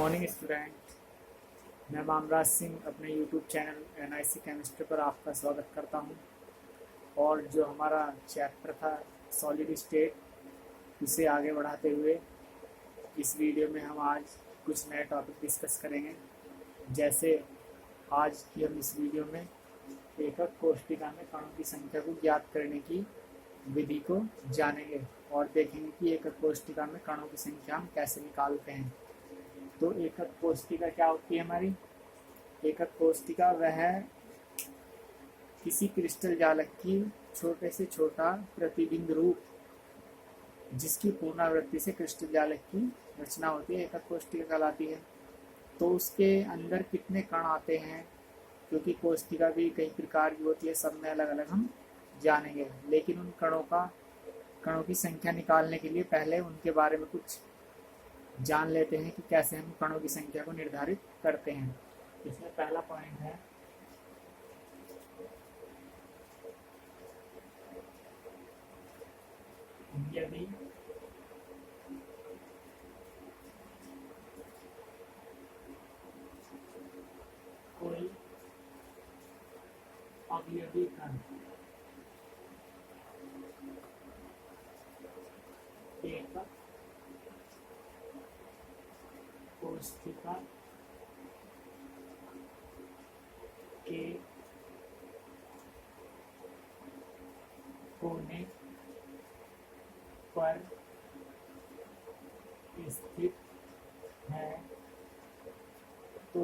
Morning student. मैं मामराज सिंह अपने YouTube channel NIC chemistry पर आपका स्वागत करता हूं। और जो हमारा चैप्टर था सॉलिड स्टेट, उसे आगे बढ़ाते हुए इस वीडियो में हम आज कुछ नए टॉपिक डिस्कस करेंगे। जैसे आज की हम इस वीडियो में एकक कोष्ठिका में कणों की संख्या को ज्ञात करने की विधि को जानेंगे और देखेंगे कि एकक कोष्ठिका में कणों की संख्या हम कैसे निकालते हैं। तो एकक कोष्ठिका क्या होती है हमारी? एकक कोष्ठिका वह किसी क्रिस्टल जालक की छोटे से छोटा प्रतिबिंब रूप जिसकी पुनरावृत्ति से क्रिस्टल जालक की रचना होती है, एकक कोष्ठिका कहलाती है। तो उसके अंदर कितने कण आते हैं, क्योंकि कोष्ठिका भी कई प्रकार की होती है, सब में अलग अलग हम जानेंगे। लेकिन उन कणों की संख्या निकालने के लिए पहले उनके बारे में कुछ जान लेते हैं कि कैसे हम कणों की संख्या को निर्धारित करते हैं। इसमें पहला पॉइंट है यदि कोई अवयवी कण एकक कोष्ठिका के कोने पर स्थित है तो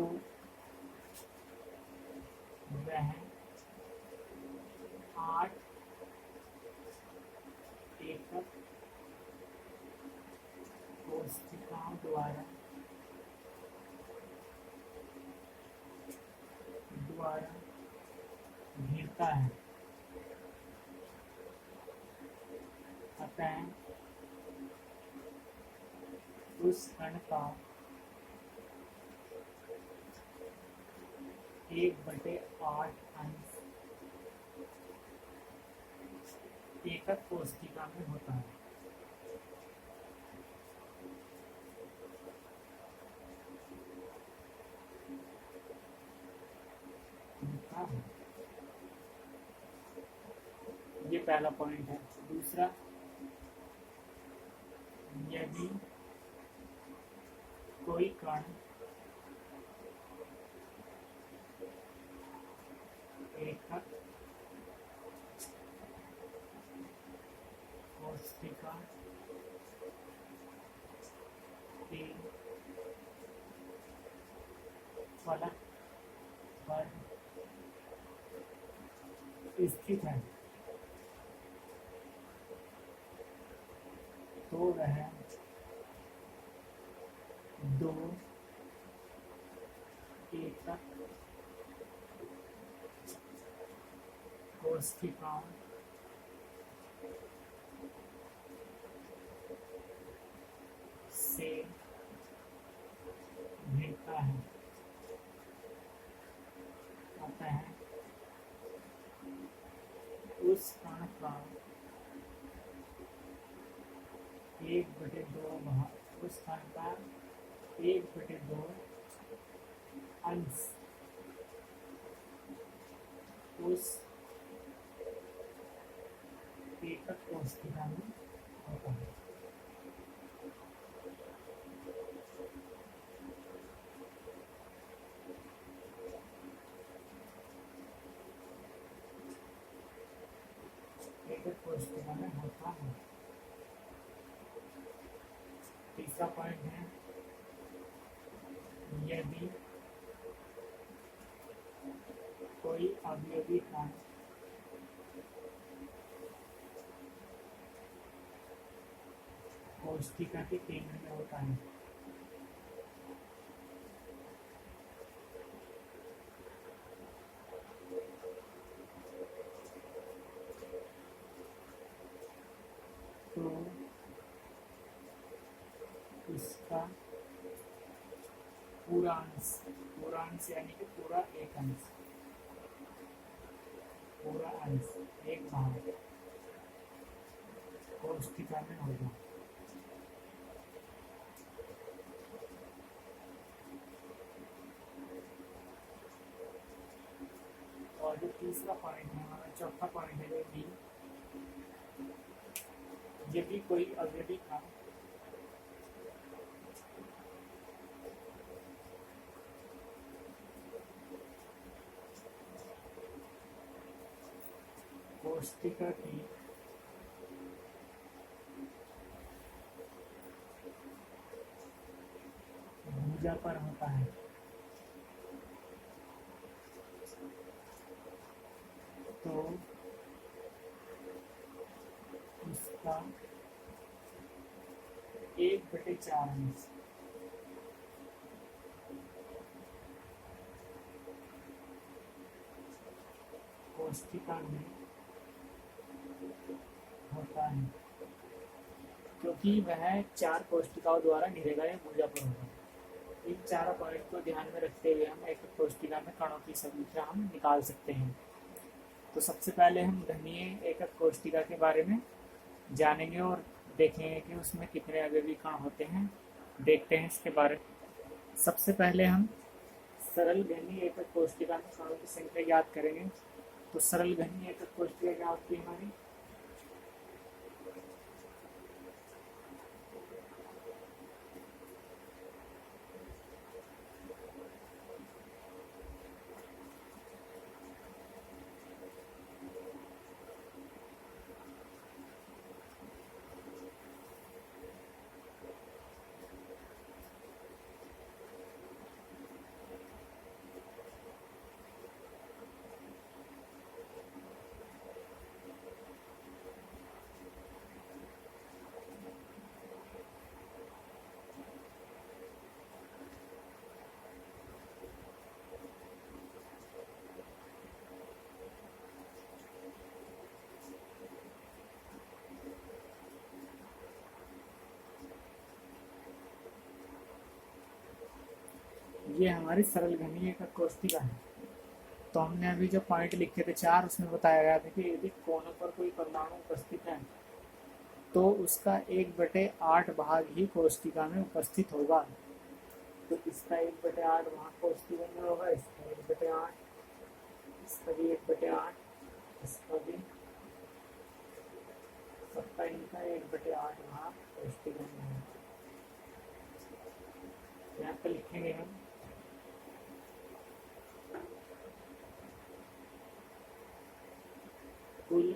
वह 8 एकक कोष्ठिकाओं द्वारा घिरता है। अतः उस कण का 1/8 अंश एकक कोष्ठिका में होता है। ये पहला पॉइंट है। दूसरा, यदि कोई कण एकक कोष्ठिका के फलक पर स्थित है तो वह 2 एकक कोष्ठिकाओं से घिरता है। अतः उस कण का 1/2 भाग उस कण का 1/2 अंश उस एकक कोष्ठिका में होता है। एकक कोष्ठिका में होता है। तीसरा पॉइंट है, यदि कोई अवयवी कण कोष्ठिका के केंद्र में होता है तो उसका पूरा अंश यानी कि पूरा अंश एक भाग कोष्ठिका में होगा। तीसरा पॉइंट है हमारा, चौथा पॉइंट है बी, यदि कोई अवयवी का कोष्टिका की भुजा पर होता है तो उसका 1/4 अंश कोष्टिका में होता है, क्योंकि वह 4 कोष्टिकाओं द्वारा घेरे गए भुजा पर होगा। इन चारों पॉइंट को ध्यान में रखते हुए हम एक कोष्टिका में कणों की संख्या हम निकाल सकते हैं। तो सबसे पहले हम घनीय एकक कोष्टिका के बारे में जानेंगे और देखेंगे कि उसमें कितने अवयवी कण होते हैं, देखते हैं इसके बारे में। सबसे पहले हम सरल घनीय एकक कोष्टिका में कणों की संख्या ज्ञात करेंगे। तो सरल घनीय एकक कोष्टिका क्या होती है हमारी? ये हमारी सरल घनीय एकक कोष्टिका है। तो हमने अभी जो पॉइंट लिखे थे 4, उसमें बताया गया था कि यदि कोनों पर कोई परमाणु उपस्थित है तो उसका 1/8 भाग ही कोष्टिका में उपस्थित होगा। तो इसका 1/8 भाग कोष्टिका में होगा, इसका 1/8, इसका भी 1/8, इसका भी, सबका इनका 1/8 भाग कोष्टिका में होगा। यहाँ पर लिखेंगे हम कुल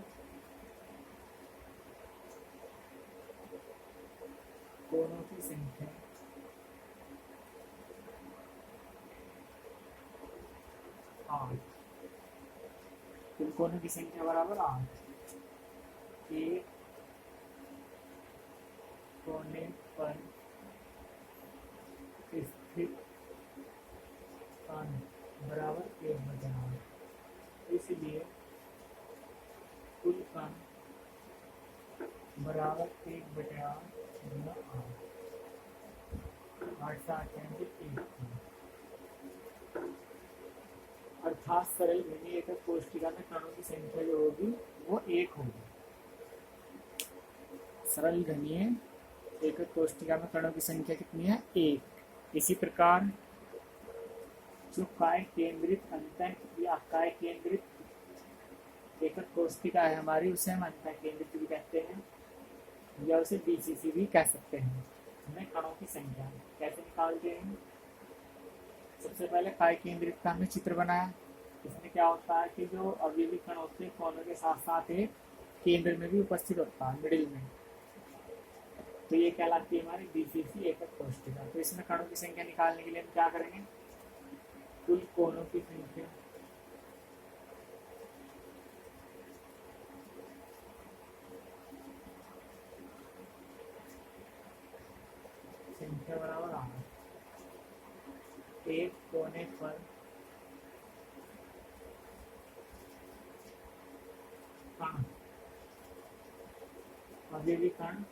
कोनों की संख्या 8, कुल कोनों की संख्या बराबर 8। एक कोने पर स्थित कण बराबर 1/8, इसलिए कुल कण बराबर 1/8 गुना 8 से 8 यानी 1, अर्थात सरल घनीय एकक कोष्टिका में कणों की संख्या जो होगी वो 1 होगी। सरल घनीय एकक कोष्टिका में कणों की संख्या कितनी है? 1। इसी प्रकार जो काय केंद्रित अंतः या काय केंद्रित एकक कोष्टिका है हमारी, उसे हम अंतः केंद्रित भी कहते हैं या उसे बीसीसी भी कह सकते हैं। हमें कणों की संख्या कैसे निकालते हैं? सबसे पहले काय केंद्रित का हमने चित्र बनाया। इसमें क्या होता है कि जो अवयवी कण होते हैं कोनों के साथ साथ एक केंद्र में भी उपस्थित होता है, मिडिल में, तो ये कहलाती है हमारी बीसीसी एकक कोष्टिका। तो इसमें कणों की संख्या निकालने के लिए हम क्या करेंगे? कुल कोनों की संख्या बराबर 8। एक कोने पर कण, अवयवी कण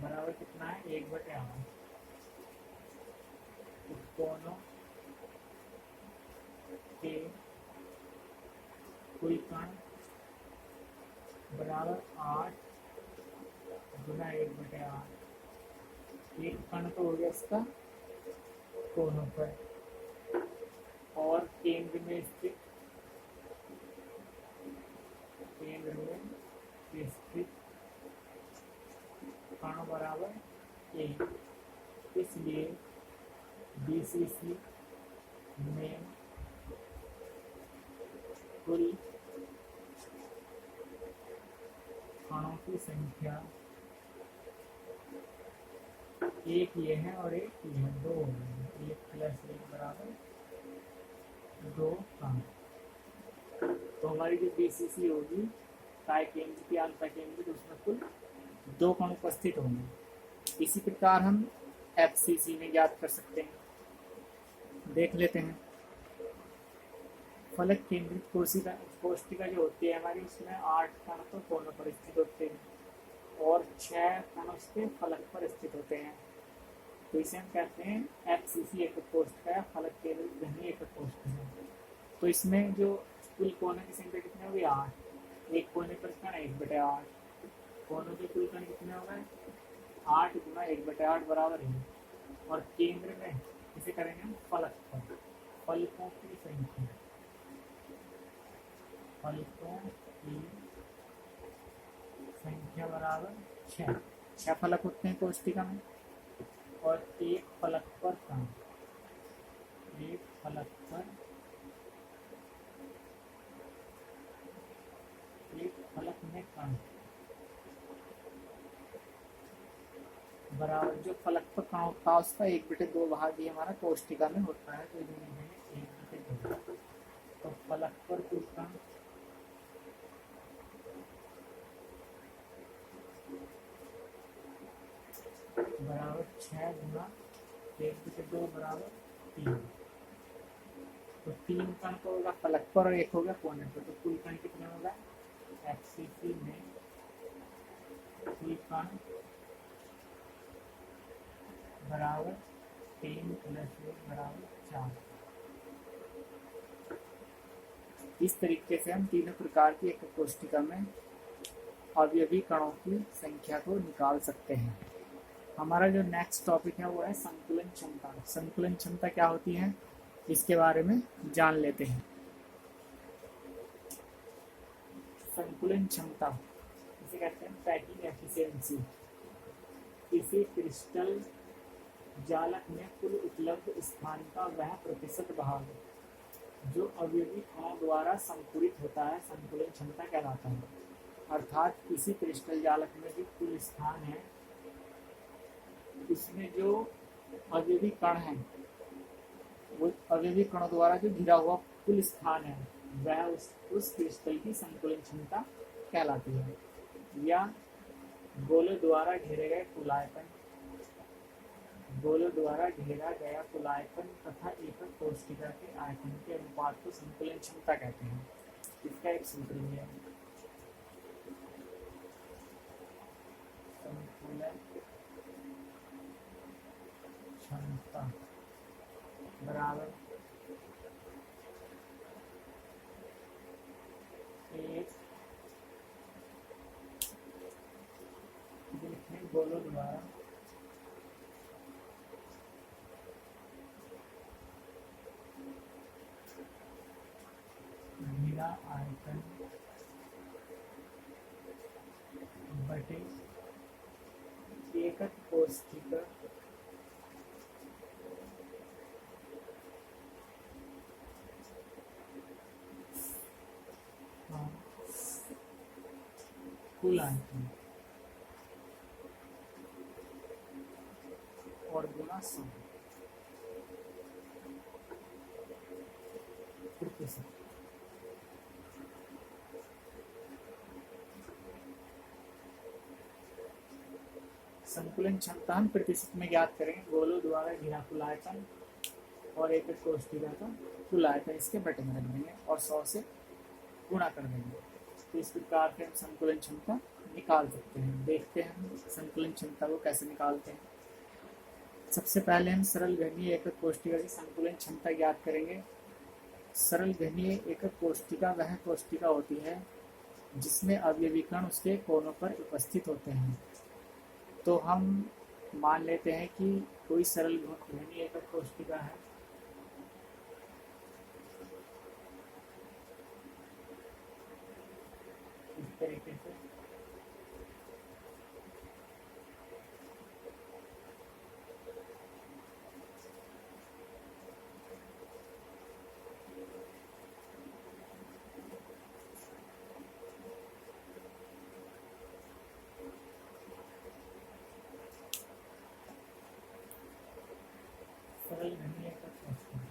बराबर कितना है? 1/8। कोनों के कुल कण बराबर 8 गुना 1/8। एक कण तो हो गया इसका कोनों पर, और केंद्र में स्थित कण बराबर ए, इसलिए बीसीसी में कुल कणों की संख्या एक ये है और एक ये है, दो हो गए, एक प्लस एक बराबर दो कण। तो हमारी जो बीसीसी होगी काय केंद्र की अल्फा केंद्र, तो उसमें कुल दो कण उपस्थित होंगे। इसी प्रकार हम एफसीसी में ज्ञात कर सकते हैं, देख लेते हैं। फलक केंद्रित कोशिका जो होती है हमारी, उसमें 8 कण तो कोनों पर स्थित होते हैं और 6 कण उसके फलक पर स्थित होते हैं। तो इसे हम कहते हैं एफसीसी एकक कोशिका या फलक केंद्रित घनीय एकक कोशिका। तो इसमें जो कुल कोनों की संख्या कितनी होगी, 8। एक कोने पर कण 1/8, कोनों के कुल कण कितने हो गए, 8 गुना 1/8 बराबर है। और केंद्र में इसे करेंगे हम फलक पर, फलकों की संख्या, फलकों की संख्या बराबर 6 फलक होते हैं कोशिका में, और एक फलक पर कण, एक फलक पर एक फलक में कण बराबर, जो फलक पर कण होता है उसका 1/2 भाग ही हमारा कोशिका में होता है। तो 1/2, तो फलक पर कुल कण बराबर 6 गुना 1/2 बराबर 3। तो 3 कण तो होगा फलक पर और एक होगा कोने पर, तो कुल कण कितने होगा, एफसीसी में कुल कण बराबर 3 + 1 बराबर 4। इस तरीके से हम तीनों प्रकार की एक कोशिका में अवयवी कणों की संख्या को निकाल सकते हैं। हमारा जो नेक्स्ट टॉपिक है वो है संकुलन क्षमता। संकुलन क्षमता क्या होती है, इसके बारे में जान लेते हैं। संकुलन क्षमता इसे कहते हैं पैकिंग एफिशिएंसी। किसी क्रिस्टल जालक में कुल उपलब्ध स्थान का वह प्रतिशत भाग जो अवयवी कणों द्वारा संकुलित होता है, संकुलन क्षमता कहलाता है। अर्थात किसी क्रिस्टल जालक में जो कुल स्थान है, इसमें जो अवयवी कण है, वो अवयवी कणों द्वारा जो घिरा हुआ कुल स्थान है, वह उस क्रिस्टल की संकुलन क्षमता कहलाती है। या गोले द्वारा घेरे गए कुलायतन, गोले द्वारा घेरा गया कुलायतन तथा एकक कोशिका के आयतन के अनुपात को संकुलन क्षमता कहते हैं। इसका एक सूत्र है, संकुलन क्षमता बराबर एक गोलों द्वारा घिरा आयतन बटे एकक कोशिका कुल आयतन और गुना 100 प्रतिशत। संकुलन क्षमता हम प्रतिशत में ज्ञात करेंगे, गोलों द्वारा घिरा कुल आयतन और एकक कोशिका का कुल आयतन इसके बटे में रख देंगे और 100 से गुणा कर देंगे। तो इस प्रकार से हम संकुलन क्षमता निकाल सकते हैं। देखते हैं हम संकुलन क्षमता को कैसे निकालते हैं। सबसे पहले हम सरल घनीय एकक कोशिका की संकुलन क्षमता ज्ञात करेंगे। सरल घनीय एकक कोशिका वह कोशिका होती है जिसमें अवयवी कण उसके कोनों पर उपस्थित होते हैं। तो हम मान लेते हैं कि कोई सरल घनीय एकक कोशिका है, इस तरीके से सरल घनीय का कोष्ठक।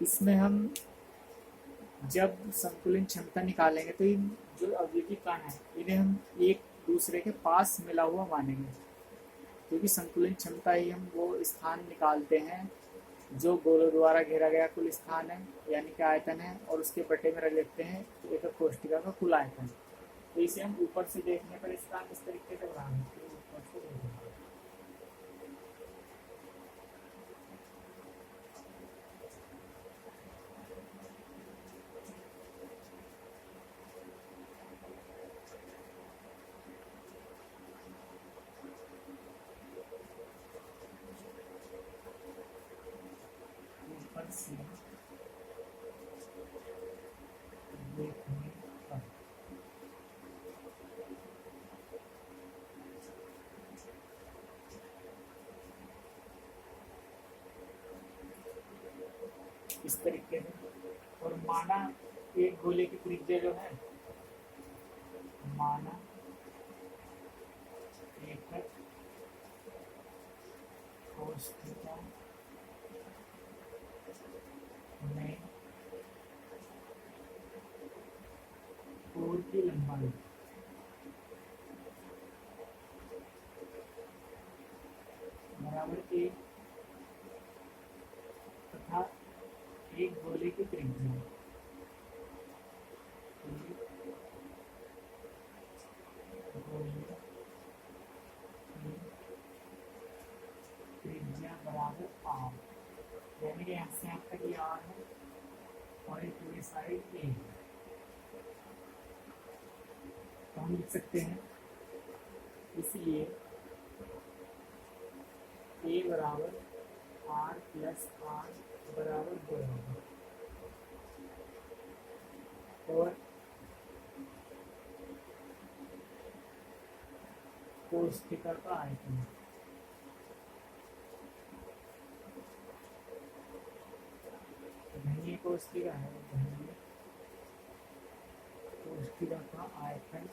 इसमें हम जब संतुलन क्षमता निकालेंगे तो इन जो अवयवी कण है इन्हें हम एक दूसरे के पास मिला हुआ मानेंगे, क्योंकि संतुलन क्षमता ही हम वो स्थान निकालते हैं जो गोलों द्वारा घेरा गया कुल स्थान है, यानी कि आयतन है, और उसके बटे में रख लेते हैं एक कोष्ठिका का कुल आयतन। तो इसे हम ऊपर से देखने पर इसका इस तरीके से बनाएंगे, ऊपर से देखेंगे। ऊपर से देखने पर इस तरीके से, और माना एक गोले की त्रिज्या जो है, माना एकक कोष्ठिका में कोर की लंबाई बराबर एक तथा एक गोले की त्रिज्या त्रिज्या बराबर आर, यानी कि यहाँ से यहाँ तक ये आर है और ये पूरी साइड ए है। तो हम लिख सकते हैं इसलिए ए बराबर आर प्लस आर बराबर 2 होगा, और कोष्ठिका का आयतन घनीय कोष्ठिका है, घनीय कोष्ठिका का आयतन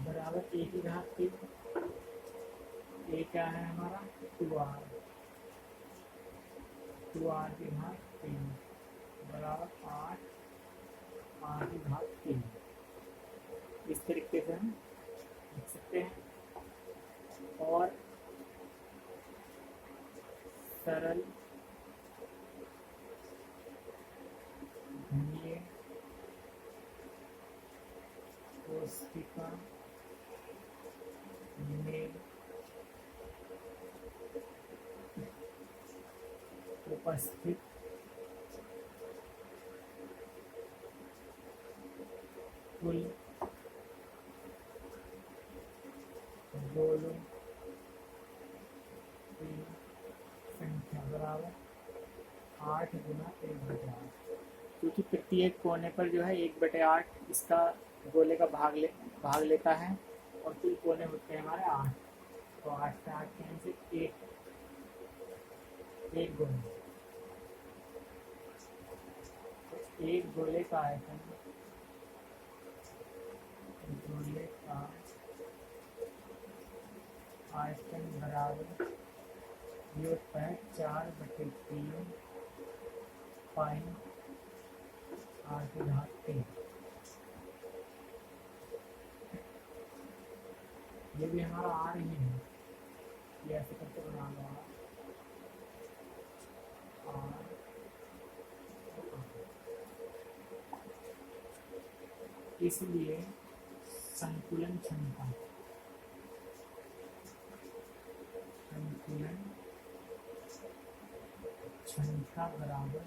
बराबर ए की घात 3, ए क्या है हमारा 2r, 2r की घात 3 बराबर 8 r की घात 3। इस तरीके से हम लिख सकते हैं। और सरल घनीय कोष्ठिका में उपस्थित कुल गोलों की संख्या बराबर 8 गुना 1/8, क्योंकि प्रत्येक कोने पर जो है 1/8 इसका गोले का भाग लेता है, और कुल कोने होते हैं हमारे 8, तो 8 से 8 के से एक गोले, तो एक गोले का आयतन, गोले का आयतन बराबर ये होता है 4/3 पाई r की घात 3। ये भी हमारा r ही है, ये ऐसे करके बना लो r। इसलिए संतुलन क्षमता बराबर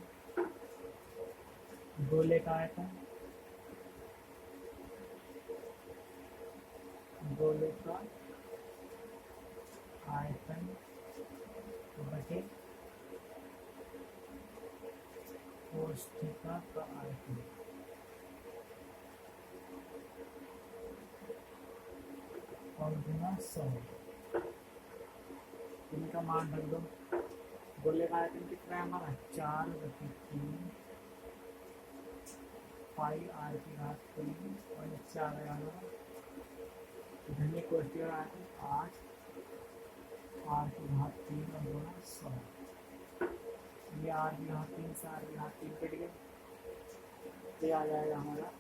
गोले का आयतन, गोले का आयतन बटे कोष्ठिका का आयतन और गुना 100। इनका मान रख दो। गोले का आयतन कितना है हमारा 4/3 पाई r की घात 3 और 4 घनीय कोष्ठिका का आयतन 8 आर की घात 3 और गुणा 16। ये आर की घात 3 से आर की घात 3 कट गए, तो आ जाएगा हमारा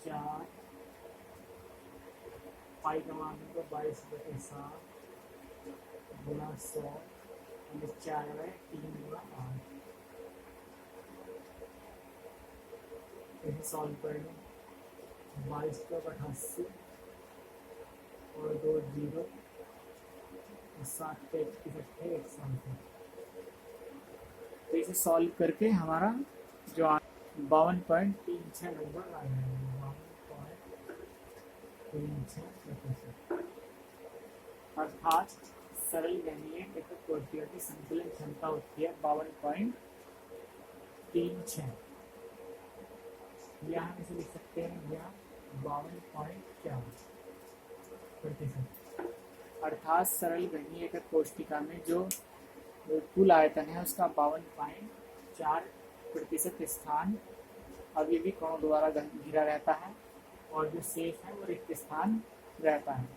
4 पाई का मान होगा 22/7 गुणा 100 नीचे आ गए 3 गुणा 8। इसे सॉल्व कर लो, 22 का 88 और 2 जीरो और 7 पे 160। तो इसे सॉल्व करके हमारा जो 52.36 नंबर आ जाएगा, 52.36%। अर्थात सरल गणनीय एकक कोशिका की संतुलन क्षमता होती है 52.36। या हम इसे लिख सकते हैं या 52.4%। अर्थात सरल घनीय एकक कोशिका में जो कुल आयतन है उसका 52.4% स्थान अवयवी कणों द्वारा घिरा रहता है और जो शेष है वो रिक्त स्थान रहता है।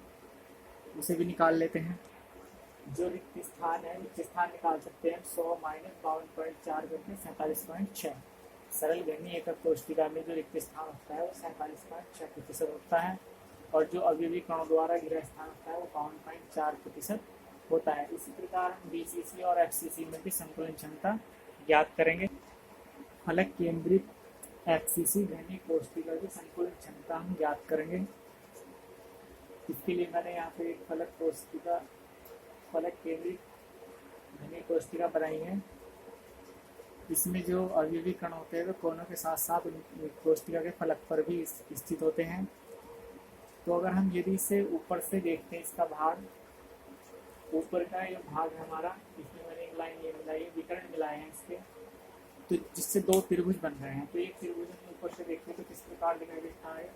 उसे भी निकाल लेते हैं। जो रिक्त स्थान है, रिक्त स्थान निकाल सकते हैं 100 - 52.4 करके 47.6। सरल घनीय एकक कोशिका में जो रिक्त स्थान होता है वो 47.6% होता है और जो अवयवी कणों द्वारा घिरा स्थान होता है वो 52.4% होता है। इसी प्रकार हम बीसीसी और एफसीसी में भी संकुलन क्षमता ज्ञात करेंगे। फलक केंद्रित एफसीसी घनीय कोशिका की संकुलन क्षमता हम ज्ञात करेंगे। इसके लिए मैंने यहाँ पे एक फलक केंद्रित घनीय कोशिका बनाई है। इसमें जो अवयवी कण होते हैं वो कोनों के साथ साथ कोशिका के फलक पर भी स्थित होते हैं। तो अगर हम यदि इसे ऊपर से देखते हैं, इसका भाग ऊपर का ये भाग हमारा, इसमें मैंने एक लाइन ये मिलाई है, विकर्ण मिलाए हैं इसके, तो जिससे दो त्रिभुज बन रहे हैं। तो एक त्रिभुज हम ऊपर से देखते हैं तो किस प्रकार दिखाई देता है।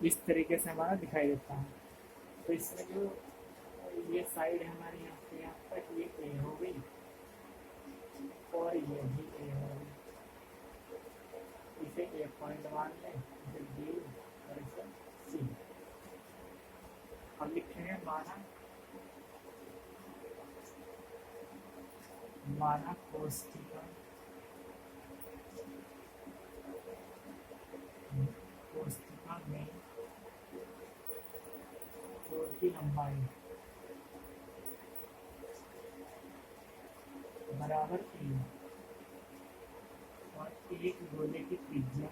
इस तरीके से हमारा दिखाई देता है। तो इसमें जो ये साइड है हमारी यहाँ तक ये ए हो गई और ये भी ए हो गई। इसे ए पॉइंट मान लें, इसे बी और इसे सी। हम लिखेंगे माना कोशिका में कोण की लंबाई बराबर ए और एक गोले की त्रिज्या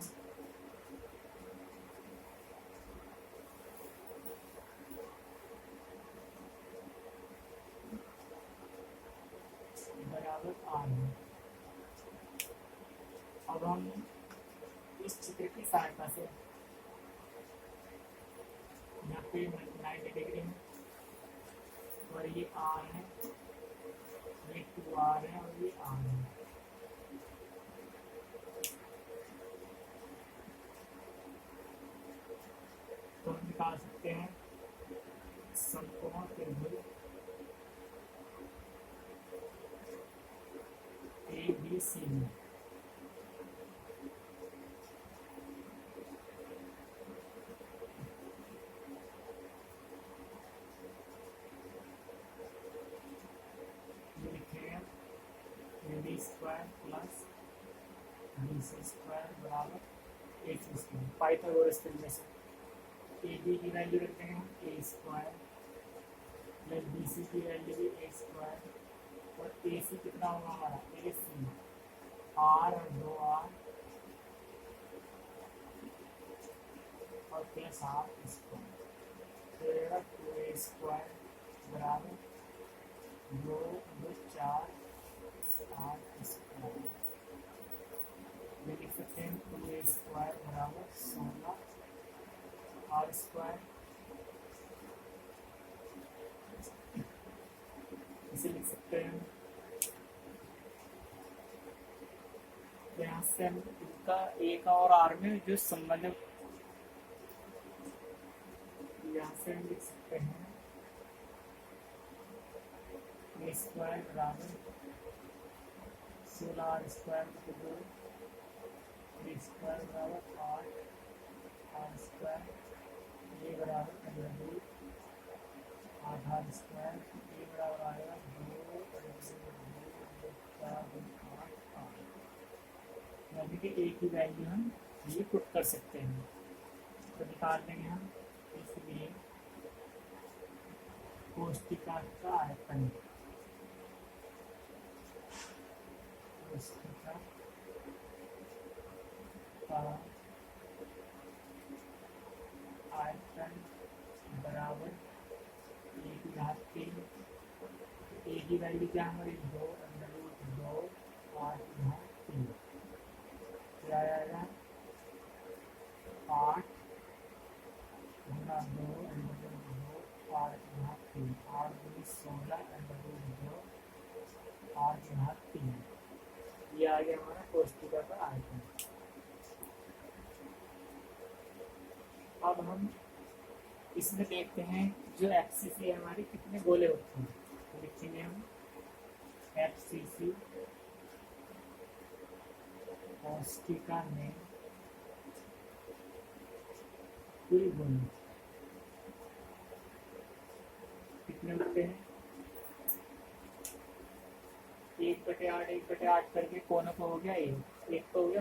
बराबर आर है। अब हम इस चित्र की सहायता से यहाँ पे 90 डिग्री है और ये आर है, ये 2r है और ये आर है। तो हम निकाल सकते हैं समकोण त्रिभुज ABC में B square plus BC square बराबर AC स्क्वायर। पाइथागोरस तरीके से AB की वैल्यू रखते हैं A स्क्वायर प्लस BC की वैल्यू भी A स्क्वायर और AC कितना होगा हमारा AC R और 2R और प्लस R स्क्वायर, तो 2A स्क्वायर बराबर 2 4 8 स्क्वायर। स्क्वायर बराबर 16 आर स्क्वायर, इसे लिख सकते हैं। यहाँ से हम इनका ए का और आर में जो संबंध, यहाँ से हम लिख सकते हैं ए स्क्वायर बराबर 16 आर स्क्वायर बटे 2, बी स्क्वायर बराबर 8 आर स्क्वायर, ए बराबर अंडर रूट 8 आर स्क्वायर, ए बराबर आएगा 2 4 8 यानी कि ए की वैल्यू हम ये पुट कर सकते हैं, तो निकाल लेंगे हम। इसलिए कोष्टिका का आयतन, कोष्टिका का आयतन बराबर ए की घात 3, ए की वैल्यू क्या हमारी 2 अंडर रूट 2 8 की घात 3, क्या आएगा 8 गुना 2 अंडर रूट 2 8 की घात 3, 8 दूनी 16 अंडर रूट 2 8 की घात 3, ये आ गया हमारा कोष्टिका का आयतन। अब हम इसमें देखते हैं जो एफसीसी है हमारी कितने गोले होते हैं, तो लिखेंगे हम एफसीसी कोष्टिका में कुल गोले कितने होते हैं, 1/8 1/8 करके कोनों का हो गया एक तो हो गया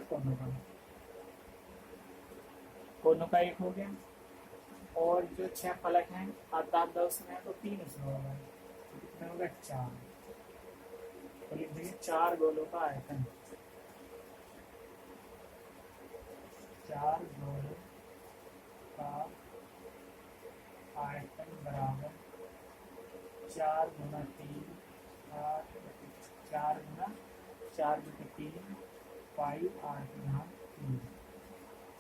कोनों का एक हो गया, और जो 6 फलक हैं आधा उसमें है तो 3 उसमें होगा, तो कितने होगा 4, तो लिख देंगे 4 गोलों का आयतन, 4 गोलों का आयतन बराबर 4 गुना 3 4 गुना 4 बटे 3 पाई 8 की घात 3,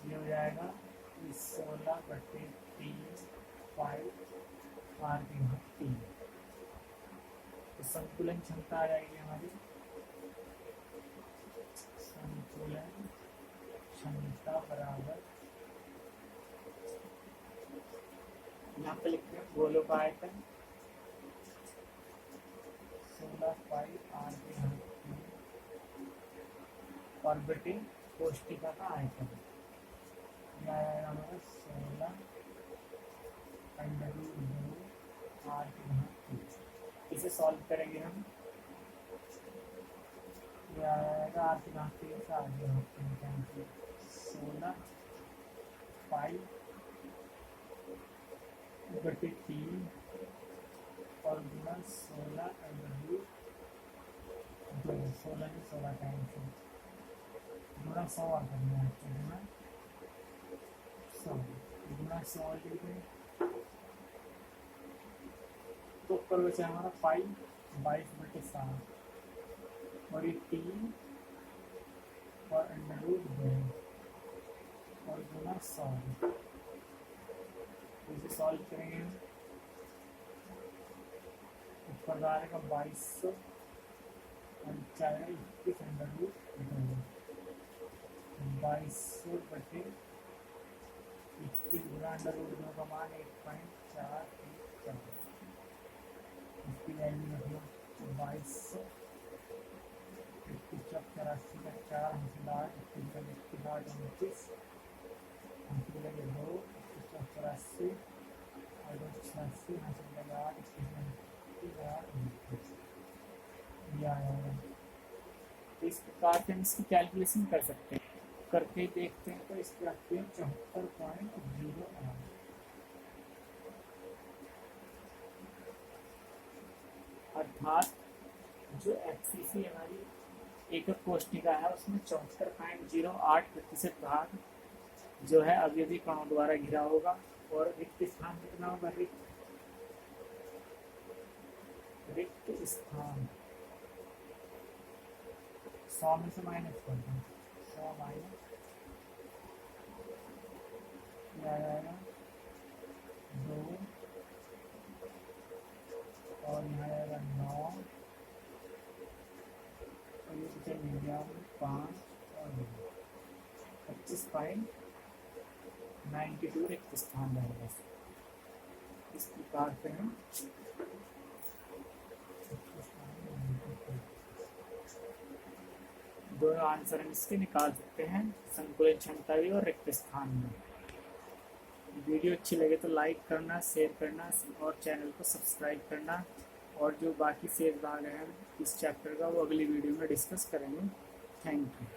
ये हो जाएगा 16 बटे 3 पाई 8 की घात 3। तो संतुलन क्षमता आ जाएगी हमारी, संतुलन क्षमता बराबर, यहाँ पे लिखते हैं गोलों का आयतन 16 पाई 8 की घात 3 और बटे कोष्टिका का आयतन, यह आएगा हमारा 16 अंडर रूट 2 8 की घात 3। इसे सॉल्व करेंगे हम, यह आएगा 8 की घात 3 से आगे होते हैं 16 पाई बटे 3 और गुना 16 अंडर रूट 2, 16 में 16 टाइम से गुना 100 और करना है, तो गुना 100 गुना 100 लिखे, तो ऊपर बचा हमारा पाई 22/7 और ये 3 और अंडर रूट 2 और गुना 100, इसे सॉल्व करेंगे हम, ऊपर आएगा 2200 और चाहे 21 अंडर रूट 2200 बटे 21 गुना अंडर रूट 2 का मान 1.414, इसकी वैल्यू मतलब 2200 21 84 का 4 हमसे 21 21 8 29 हमसे लगे 2 84 और 86 हमसे लगे 8 21 दिया है। तो इस प्रकार से हम इसकी कैलकुलेशन कर सकते हैं, करके देखते हैं तो इसके आते हैं 74.08, अर्थात जो एफसीसी हमारी एकक कोष्टिका है उसमें 74.08% भाग जो है अवयवी कणों द्वारा घिरा होगा, और रिक्त स्थान कितना होगा, रिक्त स्थान 100 में से माइनस कर दें, 100 माइनस आ जाएगा 2 और यहाँ आएगा 9 और ये बचे मीडियम 5 और 25.92 रिक्त स्थान रहेगा। इस प्रकार से हम दोनों आंसर हम इसके निकाल सकते हैं, संकुलन क्षमता भी और रिक्त स्थान में। वीडियो अच्छी लगे तो लाइक करना, शेयर करना और चैनल को सब्सक्राइब करना। और जो बाकी शेष भाग हैं इस चैप्टर का वो अगली वीडियो में डिस्कस करेंगे। Thank you.